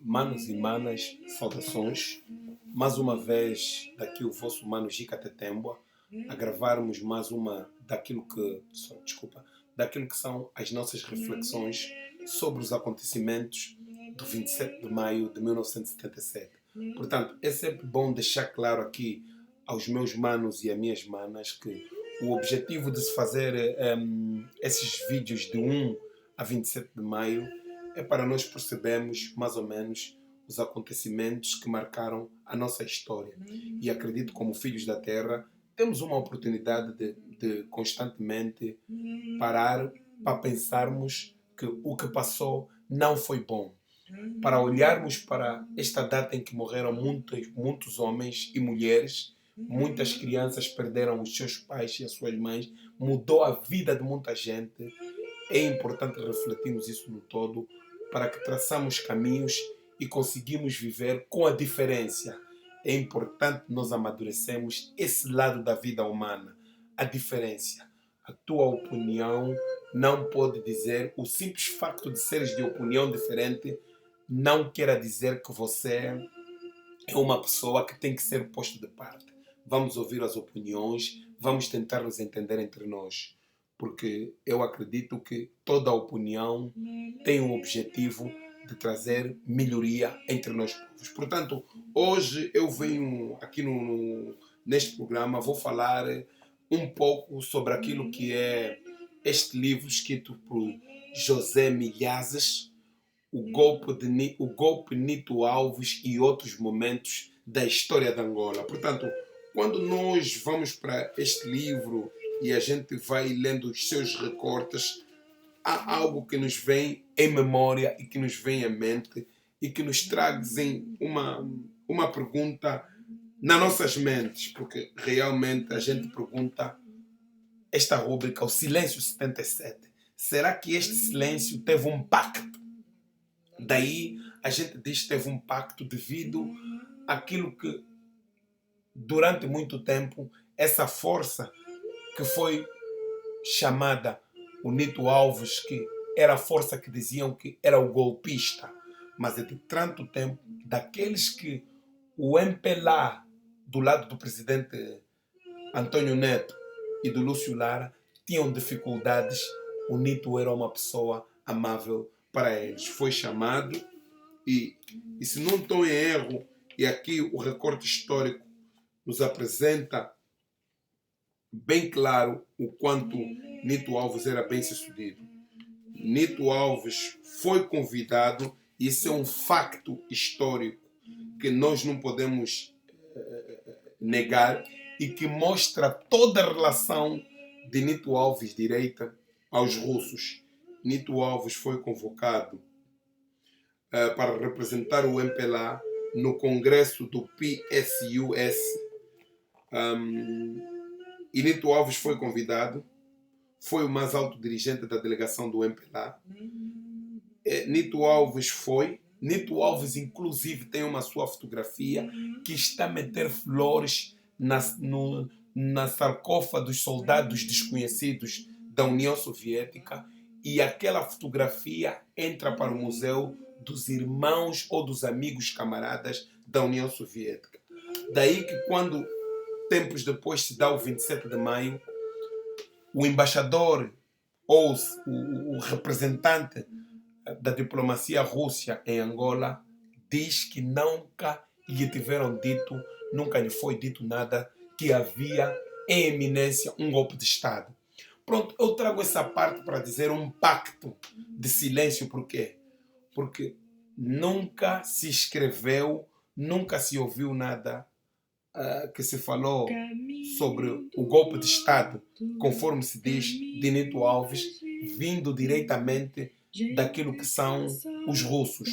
Manos e manas, saudações. Mais uma vez, daqui o vosso mano Gica Tetembua, a gravarmos mais uma daquilo que são as nossas reflexões sobre os acontecimentos do 27 de maio de 1977. Portanto, é sempre bom deixar claro aqui aos meus manos e às minhas manas que o objetivo de se fazer esses vídeos de 1 a 27 de maio é para nós percebermos mais ou menos os acontecimentos que marcaram a nossa história. E acredito, como filhos da Terra, temos uma oportunidade de constantemente parar para pensarmos que o que passou não foi bom. Para olharmos para esta data em que morreram muitos homens e mulheres, muitas crianças perderam os seus pais e as suas mães, mudou a vida de muita gente. É importante refletirmos isso no todo para que traçamos caminhos e conseguimos viver com a diferença. É importante nós amadurecermos esse lado da vida humana, a diferença. A tua opinião não pode dizer, o simples facto de seres de opinião diferente não quer dizer que você é uma pessoa que tem que ser posto de parte. Vamos ouvir as opiniões, vamos tentar nos entender entre nós, porque eu acredito que toda opinião tem um objetivo de trazer melhoria entre nós povos. Portanto, hoje eu venho aqui neste programa, vou falar um pouco sobre aquilo que é este livro escrito por José Milhazes, o golpe Nito Alves e outros momentos da história de Angola. Portanto, quando nós vamos para este livro e a gente vai lendo os seus recortes, há algo que nos vem em memória e que nos vem à mente e que nos trazem uma pergunta nas nossas mentes, porque realmente a gente pergunta esta rúbrica, o Silêncio 77. Será que este silêncio teve um pacto? Daí a gente diz que teve um pacto devido àquilo que durante muito tempo essa força que foi chamada o Nito Alves, que era a força que diziam que era o golpista, mas é de tanto tempo daqueles que o MPLA do lado do presidente António Neto e do Lúcio Lara tinham dificuldades, o Nito era uma pessoa amável para eles. Foi chamado e se não estou em erro, e aqui o recorte histórico nos apresenta bem claro o quanto Nito Alves era bem sucedido. Nito Alves foi convidado, e isso é um facto histórico que nós não podemos negar e que mostra toda a relação de Nito Alves direita aos russos. Nito Alves foi convocado para representar o MPLA no congresso do PSUS. E Nito Alves foi convidado, foi o mais alto dirigente da delegação do MPLA. Nito Alves inclusive tem uma sua fotografia que está a meter flores na sarcófago dos soldados desconhecidos da União Soviética, e aquela fotografia entra para o museu dos irmãos ou dos amigos camaradas da União Soviética. Daí que quando tempos depois se dá o 27 de maio, o embaixador ou o representante da diplomacia russa em Angola diz que nunca lhe foi dito nada que havia em eminência um golpe de Estado. Pronto, eu trago essa parte para dizer um pacto de silêncio. Por quê? Porque nunca se escreveu, nunca se ouviu nada que se falou sobre o golpe de Estado, conforme se diz, de Nito Alves, vindo diretamente daquilo que são os russos.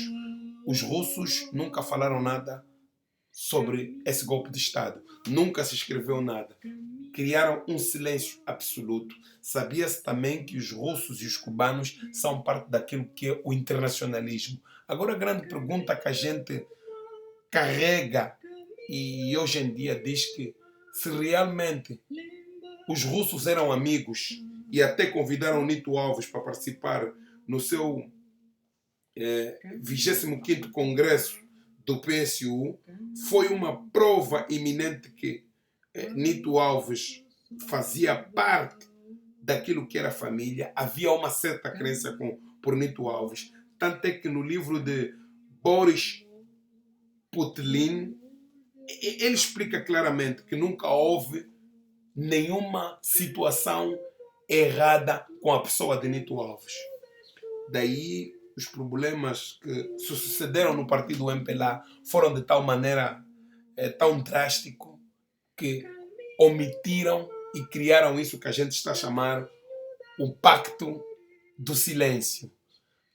Os russos nunca falaram nada sobre esse golpe de Estado. Nunca se escreveu nada. Criaram um silêncio absoluto. Sabia-se também que os russos e os cubanos são parte daquilo que é o internacionalismo. Agora a grande pergunta que a gente carrega e hoje em dia diz que se realmente os russos eram amigos e até convidaram Nito Alves para participar no seu 25º Congresso do PSU foi uma prova iminente que Nito Alves fazia parte daquilo que era a família. Havia uma certa crença por Nito Alves. Tanto é que no livro de Boris Putlin, ele explica claramente que nunca houve nenhuma situação errada com a pessoa de Nito Alves. Daí os problemas que sucederam no partido MPLA foram de tal maneira, tão drástico, que omitiram e criaram isso que a gente está a chamar o pacto do silêncio.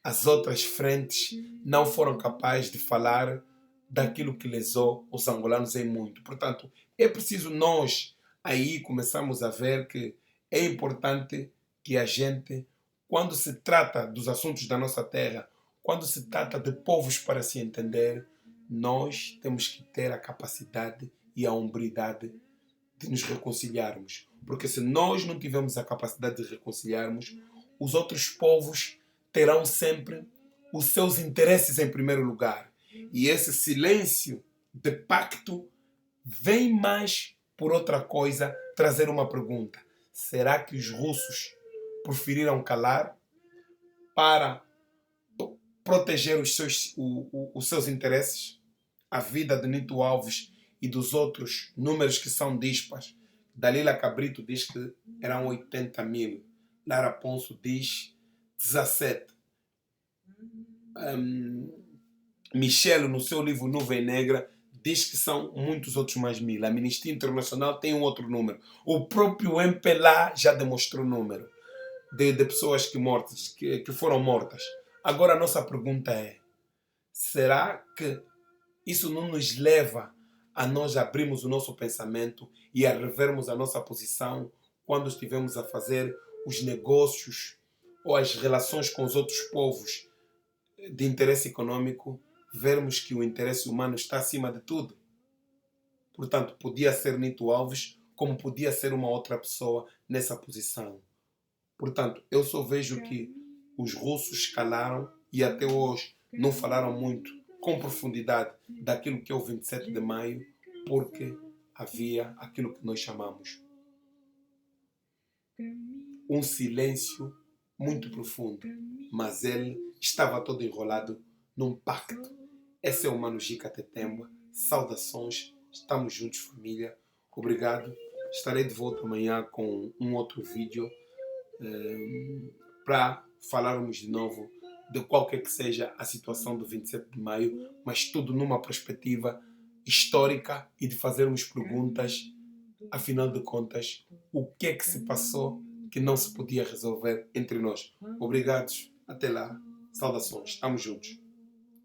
As outras frentes não foram capazes de falar daquilo que lesou os angolanos em muito. Portanto, é preciso nós aí começarmos a ver que é importante que a gente, quando se trata dos assuntos da nossa terra, quando se trata de povos para se entender, nós temos que ter a capacidade e a hombridade de nos reconciliarmos. Porque se nós não tivermos a capacidade de reconciliarmos, os outros povos terão sempre os seus interesses em primeiro lugar. E esse silêncio de pacto vem mais por outra coisa trazer uma pergunta. Será que os russos preferiram calar para proteger os seus interesses? A vida de Nito Alves e dos outros números que são dispas. Dalila Cabrito diz que eram 80 mil. Lara Ponço diz 17. Michel, no seu livro Nuvem Negra, diz que são muitos outros mais mil. A Amnistia Internacional tem um outro número. O próprio MPLA já demonstrou o número de pessoas que foram mortas. Agora a nossa pergunta é: será que isso não nos leva a nós abrirmos o nosso pensamento e a revermos a nossa posição quando estivermos a fazer os negócios ou as relações com os outros povos de interesse econômico, vermos que o interesse humano está acima de tudo? Portanto, podia ser Nito Alves, como podia ser uma outra pessoa nessa posição. Portanto, eu só vejo que os russos calaram e até hoje não falaram muito com profundidade daquilo que é o 27 de maio, porque havia aquilo que nós chamamos um silêncio muito profundo, mas ele estava todo enrolado num pacto. Esse é o Mano Jica Tetemba. Saudações, estamos juntos, família. Obrigado. Estarei de volta amanhã com um outro vídeo para falarmos de novo de qualquer que seja a situação do 27 de maio, mas tudo numa perspectiva histórica e de fazermos perguntas, afinal de contas, o que é que se passou que não se podia resolver entre nós. Obrigados. Até lá. Saudações. Estamos juntos.